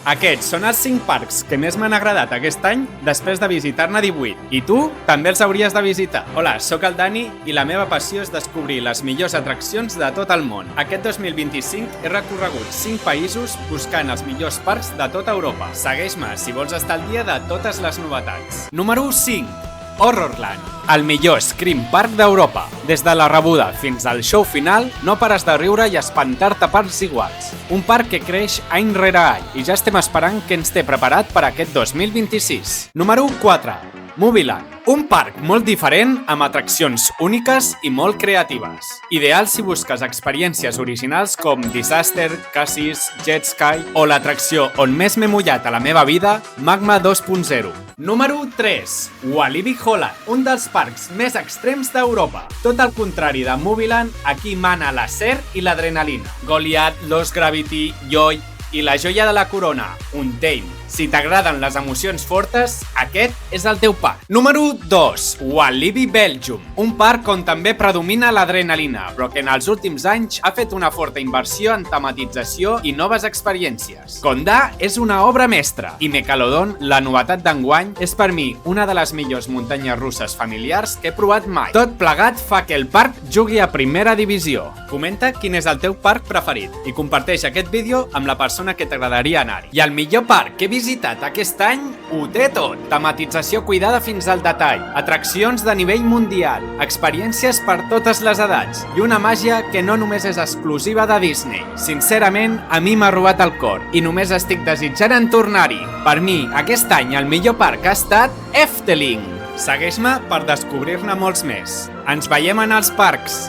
Aquests són els 5 parcs que més m'han agradat aquest any després de visitar-ne 18. I tu també els hauries de visitar. Hola, sóc el Dani i la meva passió és descobrir les millors atraccions de tot el món. Aquest 2025 he recorregut 5 països buscant els millors parcs de tota Europa. Segueix-me si vols estar al dia de totes les novetats. Número 5. Horrorland, el millor Scream Park d'Europa. Des de la rebuda fins al show final, no pares de riure i espantar-te parcs iguals. Un parc que creix any rere any i ja estem esperant què ens té preparat per aquest 2026. Número 4. Movieland, un parc molt diferent amb atraccions úniques i molt creatives. Ideal si busques experiències originals com Disaster, Cassis, Jet Ski o l'atracció on més m'he mullat a la meva vida, Magma 2.0. Número 3. Walibi Holland, un dels parcs més extrems d'Europa. Tot el contrari de Movieland, aquí mana l'acer i l'adrenalina. Goliath, Lost Gravity, Yoy i la joia de la corona, Untamed. Si t'agraden les emocions fortes, aquest és el teu parc. Número 2. Walibi Belgium, un parc on també predomina l'adrenalina, però que en els últims anys ha fet una forta inversió en tematització i noves experiències. Condá és una obra mestra i Megalodon, la novetat d'enguany, és per mi una de les millors muntanyes russes familiars que he provat mai. Tot plegat fa que el parc jugui a primera divisió. Comenta quin és el teu parc preferit i comparteix aquest vídeo amb la persona que t'agradaria anar-hi. I el millor parc que he visitat aquest any ho té tot. Tematització cuidada fins al detall, atraccions de nivell mundial, experiències per totes les edats i una màgia que no només és exclusiva de Disney. Sincerament, a mi m'ha robat el cor i només estic desitjant en tornar-hi. Per mi, aquest any el millor parc ha estat Efteling. Segueix-me per descobrir-ne molts més. Ens veiem en els parcs!